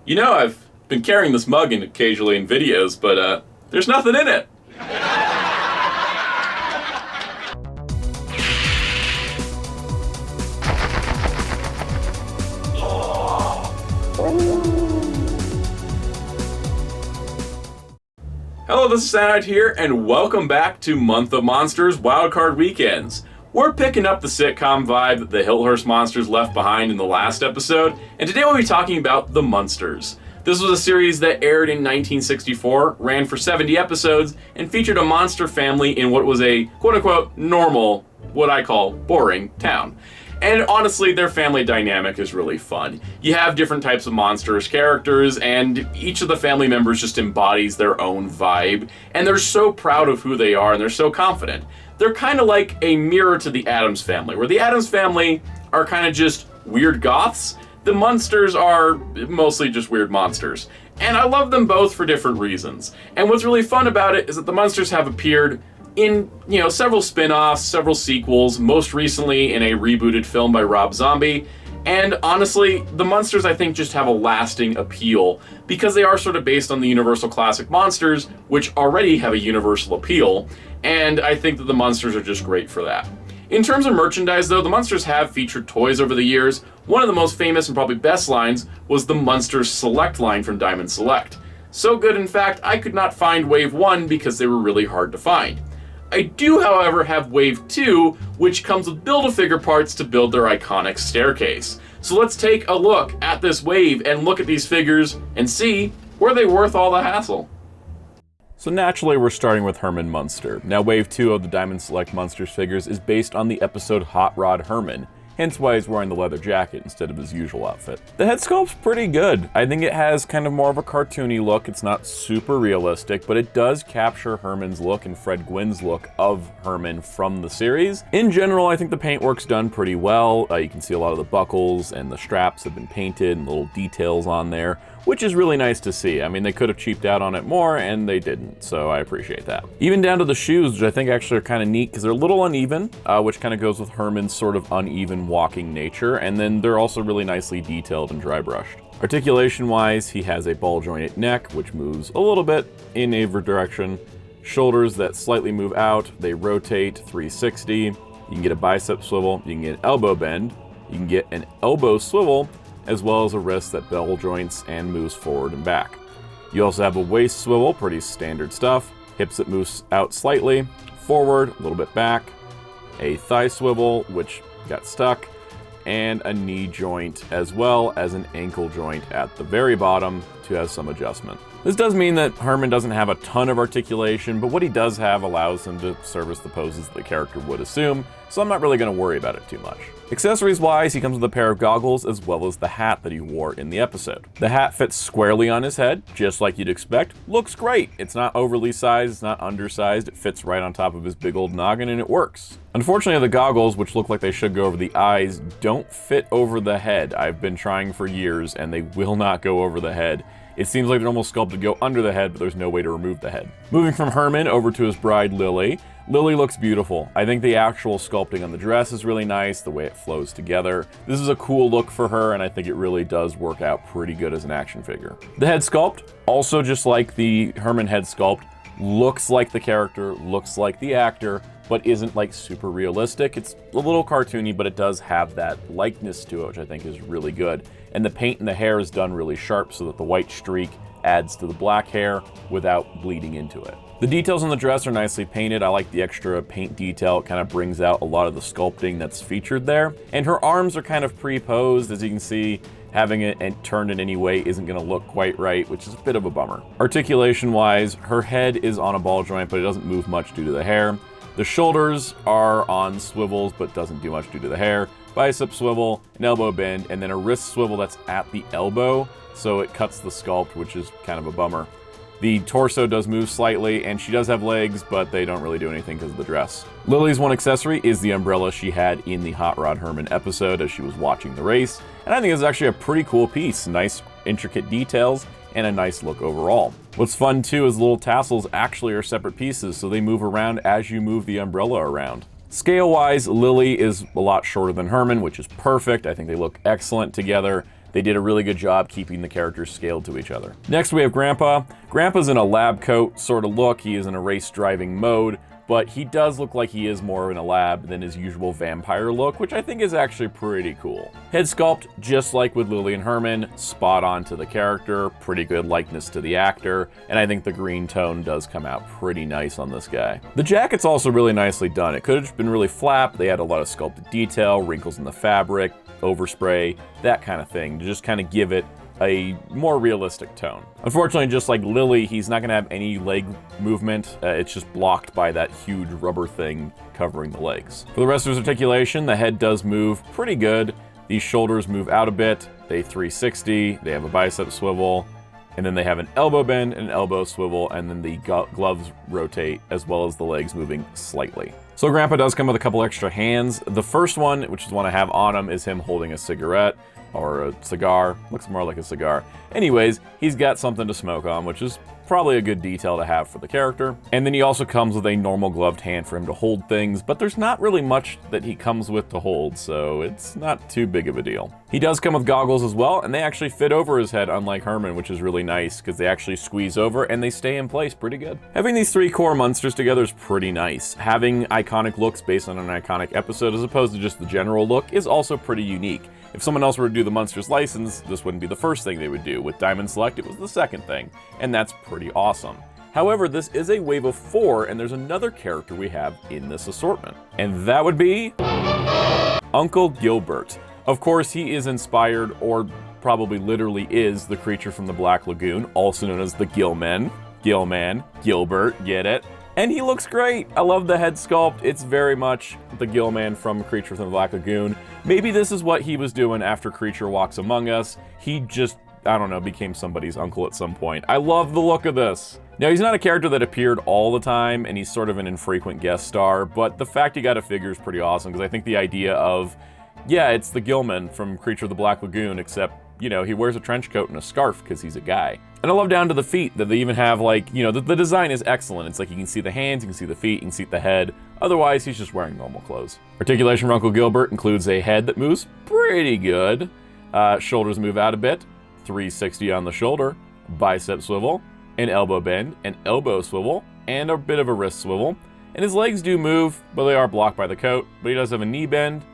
You know, I've been carrying this mug occasionally in videos, but there's nothing in it. Hello, this is Soundout here, and welcome back to Month of Monsters Wildcard Weekends. We're picking up the sitcom vibe that the Hillhurst Monsters left behind in the last episode, and today we'll be talking about the Munsters. This was a series that aired in 1964, ran for 70 episodes, and featured a monster family in what was a quote-unquote normal, what I call boring, town. And honestly, their family dynamic is really fun. You have different types of monstrous characters, and each of the family members just embodies their own vibe, and they're so proud of who they are, and they're so confident. They're kind of like a mirror to the Addams Family, where the Addams Family are kind of just weird goths. The Munsters are mostly just weird monsters. And I love them both for different reasons. And what's really fun about it is that the Munsters have appeared in, several spin-offs, several sequels, most recently in a rebooted film by Rob Zombie. And honestly, the Munsters, I think, just have a lasting appeal because they are sort of based on the Universal Classic monsters, which already have a universal appeal. And I think that the Munsters are just great for that. In terms of merchandise, though, the Munsters have featured toys over the years. One of the most famous and probably best lines was the Munsters Select line from Diamond Select. So good, in fact, I could not find Wave 1 because they were really hard to find. I do, however, have Wave 2, which comes with Build-A-Figure parts to build their iconic staircase. So let's take a look at this wave and look at these figures and see, were they worth all the hassle? So naturally, we're starting with Herman Munster. Now, Wave 2 of the Diamond Select Munsters figures is based on the episode Hot Rod Herman, hence why he's wearing the leather jacket instead of his usual outfit. The head sculpt's pretty good. I think it has kind of more of a cartoony look. It's not super realistic, but it does capture Herman's look and Fred Gwynn's look of Herman from the series. In general, I think the paintwork's done pretty well. You can see a lot of the buckles and the straps have been painted and little details on there, which is really nice to see. I mean, they could have cheaped out on it more, and they didn't, so I appreciate that. Even down to the shoes, which I think actually are kind of neat, because they're a little uneven, which kind of goes with Herman's sort of uneven walking nature, and then they're also really nicely detailed and dry brushed. Articulation-wise, he has a ball-jointed neck, which moves a little bit in every direction, shoulders that slightly move out, they rotate 360, you can get a bicep swivel, you can get an elbow bend, you can get an elbow swivel, as well as a wrist that ball joints and moves forward and back. You also have a waist swivel, pretty standard stuff, hips that moves out slightly, forward, a little bit back, a thigh swivel, which got stuck, and a knee joint, as well as an ankle joint at the very bottom to have some adjustment. This does mean that Herman doesn't have a ton of articulation, but what he does have allows him to service the poses that the character would assume, so I'm not really going to worry about it too much. Accessories-wise, he comes with a pair of goggles as well as the hat that he wore in the episode. The hat fits squarely on his head, just like you'd expect. Looks great. It's not overly sized, it's not undersized, it fits right on top of his big old noggin, and it works. Unfortunately, the goggles, which look like they should go over the eyes, don't fit over the head. I've been trying for years, and they will not go over the head. It seems like they're almost sculpted to go under the head, but there's no way to remove the head. Moving from Herman over to his bride, Lily. Lily looks beautiful. I think the actual sculpting on the dress is really nice, the way it flows together. This is a cool look for her, and I think it really does work out pretty good as an action figure. The head sculpt, also just like the Herman head sculpt, looks like the character, looks like the actor, but isn't like super realistic. It's a little cartoony, but it does have that likeness to it, which I think is really good. And the paint and the hair is done really sharp so that the white streak adds to the black hair without bleeding into it. The details on the dress are nicely painted. I like the extra paint detail. It kind of brings out a lot of the sculpting that's featured there. And her arms are kind of pre-posed, as you can see. Having it turned in any way isn't going to look quite right, which is a bit of a bummer. Articulation-wise, her head is on a ball joint, but it doesn't move much due to the hair. The shoulders are on swivels, but doesn't do much due to the hair. Bicep swivel, an elbow bend, and then a wrist swivel that's at the elbow, so it cuts the sculpt, which is kind of a bummer. The torso does move slightly, and she does have legs, but they don't really do anything because of the dress. Lily's one accessory is the umbrella she had in the Hot Rod Herman episode as she was watching the race, and I think it's actually a pretty cool piece. Nice, intricate details, and a nice look overall. What's fun too is the little tassels actually are separate pieces, so they move around as you move the umbrella around. Scale-wise, Lily is a lot shorter than Herman, which is perfect. I think they look excellent together. They did a really good job keeping the characters scaled to each other. Next we have Grandpa. Grandpa's in a lab coat sort of look. He is in a race driving mode, but he does look like he is more in a lab than his usual vampire look, which I think is actually pretty cool. Head sculpt, just like with Lily and Herman, spot on to the character, pretty good likeness to the actor, and I think the green tone does come out pretty nice on this guy. The jacket's also really nicely done. It could have been really flap. They had a lot of sculpted detail, wrinkles in the fabric, overspray, that kind of thing, to just kind of give it a more realistic tone. Unfortunately, just like Lily, he's not going to have any leg movement. It's just blocked by that huge rubber thing covering the legs. For the rest of his articulation, the head does move pretty good. These shoulders move out a bit. They 360, they have a bicep swivel, and then they have an elbow bend and an elbow swivel, and then the gloves rotate as well as the legs moving slightly. So Grandpa does come with a couple extra hands. The first one, which is the one I have on him, is him holding a cigarette or a cigar. Looks more like a cigar. Anyways, he's got something to smoke on, which is probably a good detail to have for the character. And then he also comes with a normal gloved hand for him to hold things, but there's not really much that he comes with to hold, so it's not too big of a deal. He does come with goggles as well, and they actually fit over his head, unlike Herman, which is really nice because they actually squeeze over and they stay in place pretty good. Having these three core Munsters together is pretty nice. Having iconic looks based on an iconic episode as opposed to just the general look is also pretty unique. If someone else were to do the Munsters license, this wouldn't be the first thing they would do. With Diamond Select, it was the second thing, and that's pretty awesome. However, this is a wave of 4, and there's another character we have in this assortment, and that would be Uncle Gilbert. Of course, he is inspired, or probably literally is, the creature from the Black Lagoon, also known as the Gilman, Gilbert, get it? And he looks great. I love the head sculpt. It's very much the Gilman from Creature from the Black Lagoon. Maybe this is what he was doing after Creature Walks Among Us. He just, I don't know, became somebody's uncle at some point. I love the look of this. Now, he's not a character that appeared all the time, and he's sort of an infrequent guest star, but the fact he got a figure is pretty awesome, because I think the idea of, yeah, it's the Gilman from Creature of the Black Lagoon, except, you know, he wears a trench coat and a scarf because he's a guy. And I love down to the feet that they even have, like, you know, the design is excellent. It's like you can see the hands, you can see the feet, you can see the head. Otherwise, he's just wearing normal clothes. Articulation for Uncle Gilbert includes a head that moves pretty good. Shoulders move out a bit. 360 on the shoulder. Bicep swivel. An elbow bend. An elbow swivel. And a bit of a wrist swivel. And his legs do move, but they are blocked by the coat. But he does have a knee bend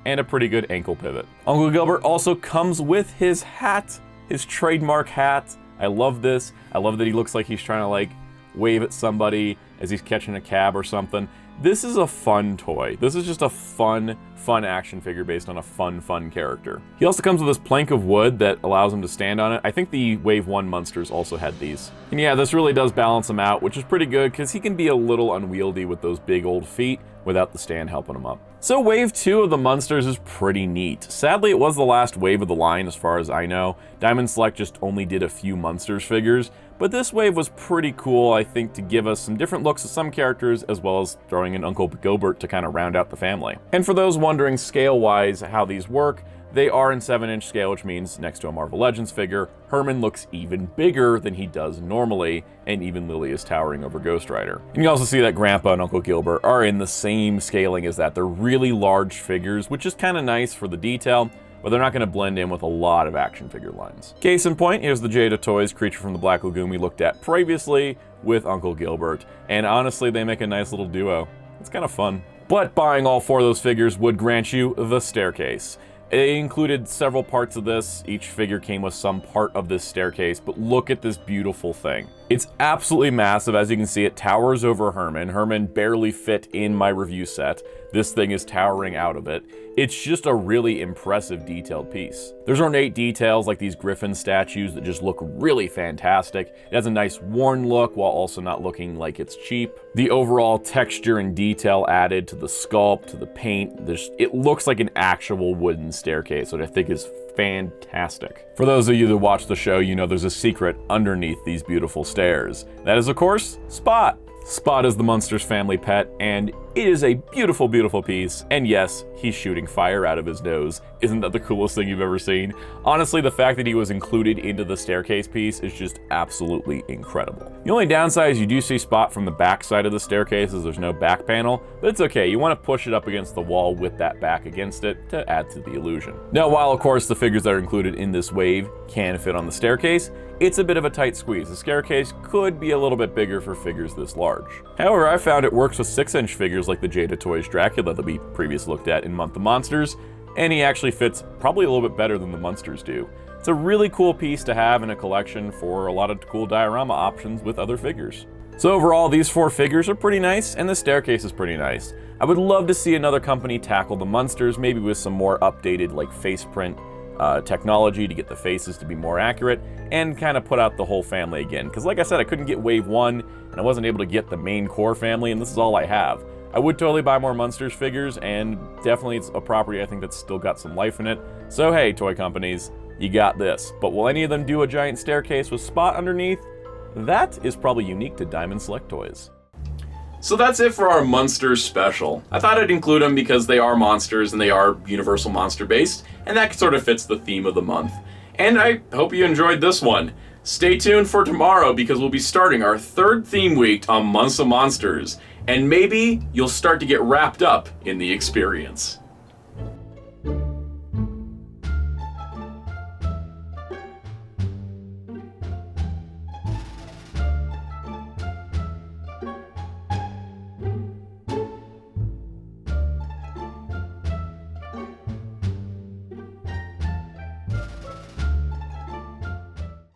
and a pretty good ankle pivot. Uncle Gilbert also comes with his hat. His trademark hat. I love this. I love that he looks like he's trying to, like, wave at somebody as he's catching a cab or something. This is a fun toy. This is just a fun action figure based on a fun character. He also comes with this plank of wood that allows him to stand on it. I think the Wave 1 Munsters also had these. And yeah, this really does balance him out, which is pretty good because he can be a little unwieldy with those big old feet without the stand helping him up. So Wave 2 of the Munsters is pretty neat. Sadly, it was the last wave of the line as far as I know. Diamond Select just only did a few Munsters figures, but this wave was pretty cool, I think, to give us some different looks of some characters, as well as throwing in Uncle Gilbert to kind of round out the family. And for those wondering scale-wise how these work, they are in 7-inch scale, which means next to a Marvel Legends figure, Herman looks even bigger than he does normally, and even Lily is towering over Ghost Rider. And you also see that Grandpa and Uncle Gilbert are in the same scaling as that. They're really large figures, which is kind of nice for the detail, but they're not going to blend in with a lot of action figure lines. Case in point, here's the Jada Toys Creature from the Black Lagoon we looked at previously with Uncle Gilbert, and honestly, they make a nice little duo. It's kind of fun. But buying all 4 of those figures would grant you the staircase. It included several parts of this. Each figure came with some part of this staircase, but look at this beautiful thing. It's absolutely massive. As you can see, it towers over Herman. Herman barely fit in my review set. This thing is towering out of it. It's just a really impressive detailed piece. There's ornate details like these griffin statues that just look really fantastic. It has a nice worn look while also not looking like it's cheap. The overall texture and detail added to the sculpt, to the paint, it looks like an actual wooden staircase, which I think is fantastic. For those of you that watch the show, you know there's a secret underneath these beautiful stairs. That is, of course, Spot. Spot is the Munsters family pet, and It is a beautiful, beautiful piece, and yes, he's shooting fire out of his nose. Isn't that the coolest thing you've ever seen? Honestly, the fact that he was included into the staircase piece is just absolutely incredible. The only downside is you do see Spot from the back side of the staircase as there's no back panel, but it's okay. You want to push it up against the wall with that back against it to add to the illusion. Now, while of course the figures that are included in this wave can fit on the staircase, it's a bit of a tight squeeze. The staircase could be a little bit bigger for figures this large. However, I found it works with 6-inch figures like the Jada Toys Dracula that we previously looked at in Month of Monsters, and he actually fits probably a little bit better than the Munsters do. It's a really cool piece to have in a collection for a lot of cool diorama options with other figures. So overall, these 4 figures are pretty nice, and the staircase is pretty nice. I would love to see another company tackle the Munsters, maybe with some more updated like face print technology to get the faces to be more accurate, and kind of put out the whole family again. Because like I said, I couldn't get Wave 1, and I wasn't able to get the main core family, and this is all I have. I would totally buy more Munsters figures, and definitely it's a property I think that's still got some life in it. So hey, toy companies, you got this. But will any of them do a giant staircase with Spot underneath? That is probably unique to Diamond Select Toys. So that's it for our Munsters special. I thought I'd include them because they are monsters and they are Universal Monster based, and that sort of fits the theme of the month. And I hope you enjoyed this one. Stay tuned for tomorrow because we'll be starting our 3rd theme week on Months of Monsters, and maybe you'll start to get wrapped up in the experience.